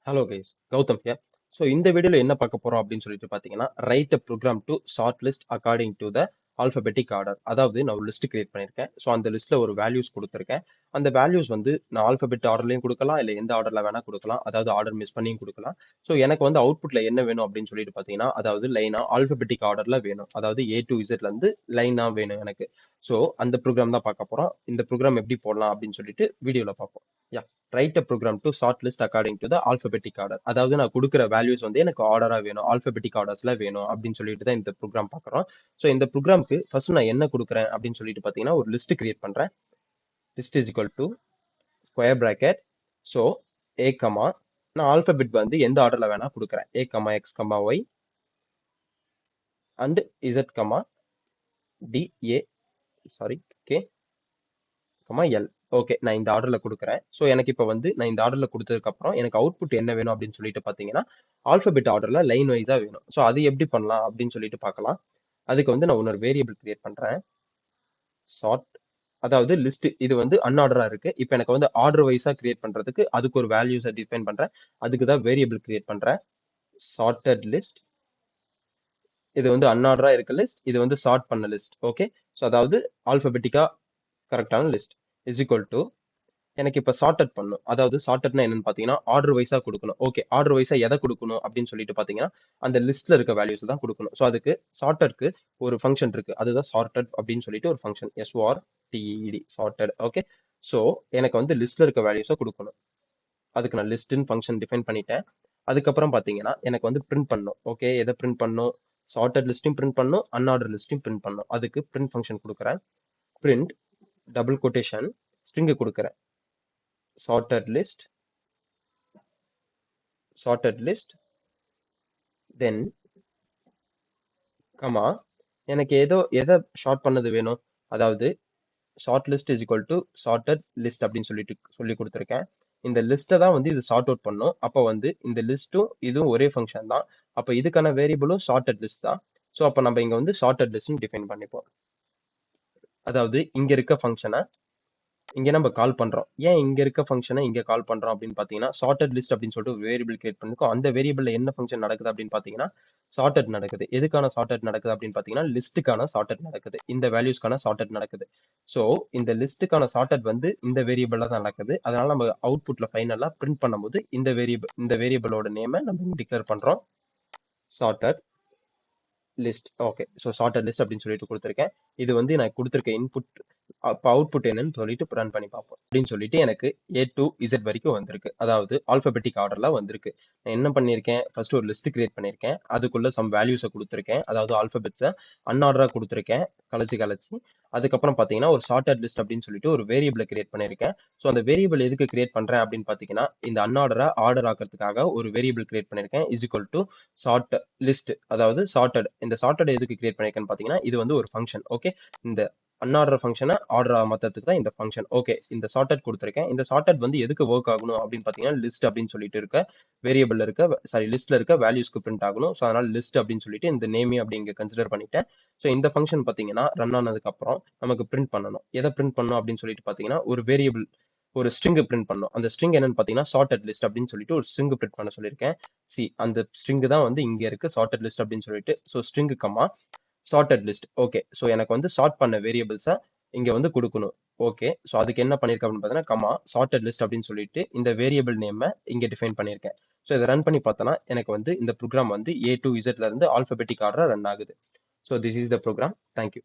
Hello guys, Gautam here. So இந்த வீடியோல என்ன பார்க்க போறோம் அப்படின்னு சொல்லிட்டு பார்த்தீங்கன்னா, right a program to sort list according to the alphabetic order. அதாவது நான் ஒரு லிஸ்ட் கிரியேட் பண்ணியிருக்கேன். ஸோ அந்த லிஸ்ட்ல ஒரு வேல்யூஸ் கொடுத்துருக்கேன். அந்த வேல்யூஸ் வந்து நான் ஆல்பபெட் ஆர்டர்லையும் கொடுக்கலாம், இல்லை எந்த ஆர்டர்ல வேணா கொடுக்கலாம். அதாவது ஆர்டர் மிஸ் பண்ணியும் கொடுக்கலாம். ஸோ எனக்கு வந்து அவுட்புட்ல என்ன வேணும் அப்படின்னு சொல்லிட்டு பார்த்தீங்கன்னா, அதாவது லைனா ஆல்பபெட்டிக் ஆர்டர்ல வேணும். அதாவது ஏ டு இசட்ல இருந்து லைனா வேணும் எனக்கு. ஸோ அந்த ப்ரோக்ராம் தான் பார்க்க போறோம். இந்த ப்ரோக்ராம் எப்படி போடலாம் அப்படின்னு சொல்லிட்டு வீடியோல பார்ப்போம். Yeah write a program to sort list according to the alphabetic order. அதாவது நான் கொடுக்குற வேல்யூஸ் வந்து எனக்கு ஆர்டரா வேணும், ஆல்பபெட்டிக் ஆர்டர்ஸ்ல வேணும் அப்படின்னு சொல்லிட்டு தான் இந்த ப்ரோக்ராம் பார்க்குறோம். ஸோ இந்த ப்ரோக்ராம்க்கு ஃபர்ஸ்ட் நான் என்ன கொடுக்குறேன் அப்படின்னு சொல்லிட்டு பார்த்தீங்கன்னா, ஒரு லிஸ்ட் கிரியேட் பண்றேன். List is equal to square bracket. So A comma நான் ஆல்பபெட் வந்து எந்த ஆர்டர்ல வேணா கொடுக்குறேன். A comma X comma Y and Z comma D A sorry K comma L. Okay, நான் இந்த ஆர்டர்ல கொடுக்குறேன். ஸோ எனக்கு இப்போ வந்து நான் இந்த ஆர்டர்ல கொடுத்ததுக்கு அப்புறம் எனக்கு அவுட்புட் என்ன வேணும் அப்படின்னு சொல்லிட்டு பார்த்தீங்கன்னா, ஆல்பபெட் ஆர்டர்ல லைன் வைஸா வேணும். ஸோ அது எப்படி பண்ணலாம் அப்படின்னு சொல்லிட்டு பார்க்கலாம். அதுக்கு வந்து நான் இன்னொரு வேரியபிள் கிரியேட் பண்றேன். சார்ட், அதாவது லிஸ்ட். இது வந்து அன்ஆர்டரா இருக்கு. இப்போ எனக்கு வந்து ஆர்டர் வைஸா கிரியேட் பண்றதுக்கு அதுக்கு ஒரு வேல்யூஸை டிஃபைன் பண்றேன். அதுக்கு தான் வேரியபிள் கிரியேட் பண்றேன். Sorted list. இது வந்து அன்ஆர்டரா இருக்க லிஸ்ட், இது வந்து சார்ட் பண்ண லிஸ்ட். ஓகே, ஸோ அதாவது ஆல்பபெட்டிக்கா கரெக்டான லிஸ்ட் இஸ் ஈக்குவல் டு எனக்கு இப்ப சார்ட்டட் பண்ணும். அதாவது சார்ட்டட்னா என்னன்னு பாத்தீங்கன்னா, ஆர்டர் வைஸா கொடுக்கணும். ஓகே, ஆர்டர் வைஸா எதை கொடுக்கணும் அப்படின்னு சொல்லிட்டு பாத்தீங்கன்னா, அந்த லிஸ்ட்ல இருக்க வேல்யூஸ் தான் கொடுக்கணும். ஸோ அதுக்கு சார்ட்டட்க்கு ஒரு ஃபங்க்ஷன் இருக்கு. அதுதான் சார்ட்டட் அப்படின்னு சொல்லிட்டு ஒரு function. SORTED sorted. Okay, so எனக்கு வந்து லிஸ்ட்ல இருக்க வேல்யூஸை கொடுக்கணும். அதுக்கு நான் லிஸ்ட்னு ஃபங்க்ஷன் டிஃபைன் பண்ணிட்டேன். அதுக்கப்புறம் பாத்தீங்கன்னா எனக்கு வந்து பிரிண்ட் பண்ணும். ஓகே, எதை பிரிண்ட் பண்ணும்? சார்ட்டட் லிஸ்ட்டையும் பிரிண்ட் பண்ணும், அன்ஆர்டர் லிஸ்ட்டையும் பிரிண்ட் பண்ணும். அதுக்கு பிரிண்ட் ஃபங்க்ஷன் கொடுக்குறேன். பிரிண்ட் டபுள் கொட்டேஷன் ஸ்ட்ரிங் கொடுக்குறேன். sorted list then கமா எனக்கு எதை ஷார்ட் பண்ணது வேணும், அதாவது sort list is equal to sorted list அப்படின்னு சொல்லிட்டு சொல்லி கொடுத்துருக்கேன். இந்த லிஸ்ட்டை தான் வந்து இது சார்ட் அவுட் பண்ணும். அப்போ வந்து இந்த லிஸ்ட்டும் இதுவும் ஒரே ஃபங்க்ஷன் தான். அப்போ இதுக்கான வேரியபிளும் சார்ட்டட் லிஸ்ட் தான். ஸோ அப்போ நம்ம இங்க வந்து சார்ட்டட் லிஸ்ட்னு டிஃபைன் பண்ணிப்போம். அதாவது இங்க இருக்க ஃபங்க்ஷனை இங்க நம்ம கால் பண்றோம். ஏன் இங்க இருக்க ஃபங்க்ஷனை இங்க கால் பண்றோம் அப்படின்னு பாத்தீங்கன்னா, சார்ட்டட் லிஸ்ட் அப்படின்னு சொல்லிட்டு ஒரு வேரியபிள் கிரியேட் பண்ணிருக்கோம். அந்த வேரியபிள்ல என்ன ஃபங்க்ஷன் நடக்குது அப்படின்னு பாத்தீங்கன்னா, சார்ட்டட் நடக்குது. எதுக்கான சார்ட்டட் நடக்குது அப்படின்னு பாத்தீங்கன்னா, லிஸ்ட்டுக்கான சார்ட்டட் நடக்குது. இந்த வேல்யூஸ்க்கான சார்ட்டட் நடக்குது. ஸோ இந்த லிஸ்ட்டுக்கான சார்ட்டட் வந்து இந்த வேரியபிள்ல தான் நடக்குது. அதனால நம்ம அவுட்புட்ல ஃபைனலா பிரிண்ட் பண்ணும்போது இந்த வேரியபிளோட நேமை நம்ம டிக்ளேர் பண்றோம். Sorted list. Okay, so sorted list அப்படின்னு சொல்லிட்டு கொடுத்துருக்கேன். இது வந்து நான் கொடுத்துருக்க இன்புட். அப்போ அவுட்புட் என்னன்னு சொல்லிட்டு ரன் பண்ணி பார்ப்போம். அப்படின்னு சொல்லிட்டு எனக்கு ஏ டு இசட் வரைக்கும் வந்திருக்கு. அதாவது ஆல்பபெட்டிக் ஆர்டர்ல வந்திருக்கு. நான் என்ன பண்ணியிருக்கேன், ஃபர்ஸ்ட் ஒரு லிஸ்ட் கிரியேட் பண்ணியிருக்கேன். அதுக்குள்ள சம் வேல்யூஸை கொடுத்துருக்கேன். அதாவது ஆல்பபெட்ஸை அன்ஆர்டரா கொடுத்துருக்கேன், கலைச்சி. அதுக்கப்புறம் பார்த்தீங்கன்னா ஒரு சார்ட்டட் லிஸ்ட் அப்படின்னு சொல்லிட்டு ஒரு வேரியபிளை கிரியேட் பண்ணியிருக்கேன். ஸோ அந்த வேரியபிள் எதுக்கு கிரியேட் பண்றேன் அப்படின்னு பார்த்தீங்கன்னா, இந்த அன்ஆர்டரா ஆர்டர் ஆக்கிறதுக்காக ஒரு வேரியபிள் கிரியேட் பண்ணியிருக்கேன். Is equal to sort list, அதாவது சார்ட்டட். இந்த சார்ட்டட் எதுக்கு கிரியேட் பண்ணியிருக்கேன்னு பார்த்தீங்கன்னா, இது வந்து ஒரு ஃபங்க்ஷன். ஓகே, இந்த அன்ஆர்டர் ஃபங்க்ஷனை ஆர்டரா மாத்துறதுக்கு தான் இந்த ஃபங்க்ஷன். ஓகே, இந்த சார்ட்டட் கொடுத்துருக்கேன். இந்த சார்ட்டட் வந்து எதுக்கு ஒர்க் ஆகணும் அப்படின்னு பார்த்தீங்கன்னா, லிஸ்ட் அப்படின்னு சொல்லிட்டு இருக்க வேரியபிள்ல இருக்க லிஸ்ட்ல இருக்க வேல்யூஸ்க்கு பிரிண்ட் ஆகணும். ஸோ அதனால லிஸ்ட் அப்படின்னு சொல்லிட்டு இந்த நேமே அப்படி இங்க கன்சிடர் பண்ணிட்டேன். ஸோ இந்த ஃபங்க்ஷன் பார்த்தீங்கன்னா ரன் ஆனதுக்கு அப்புறம் நமக்கு பிரிண்ட் பண்ணணும். எதை பிரிண்ட் பண்ணணும் அப்படின்னு சொல்லிட்டு பார்த்தீங்கன்னா, ஒரு வேரியபிள் ஒரு ஸ்ட்ரிங் பிரிண்ட் பண்ணணும். அந்த ஸ்ட்ரிங் என்னன்னு பார்த்தீங்கன்னா சார்ட்டட் லிஸ்ட் அப்படின்னு சொல்லிட்டு ஒரு ஸ்ட்ரிங் பிரிண்ட் பண்ண சொல்லியிருக்கேன். அந்த ஸ்ட்ரிங் தான் வந்து இங்க இருக்கு, சார்ட்டட் லிஸ்ட் அப்படின்னு சொல்லிட்டு. So string comma sorted list. Okay, so எனக்கு வந்து சார்ட் பண்ண வேரியபிள்ஸை இங்க வந்து கொடுக்கணும். ஓகே, ஸோ அதுக்கு என்ன பண்ணிருக்கேன் அப்படின்னு பார்த்தீங்கன்னா, கமா சார்ட்டட் லிஸ்ட் அப்படின்னு சொல்லிட்டு இந்த வேரியபிள் நேமை இங்க டிஃபைன் பண்ணியிருக்கேன். ஸோ இதை ரன் பண்ணி பார்த்தோன்னா எனக்கு வந்து இந்த ப்ரோக்ராம் வந்து ஏ டு இசட்ல இருந்து ஆல்பபெட்டிக் ஆர்டரா ரன் ஆகுது. So this is the program. Thank you.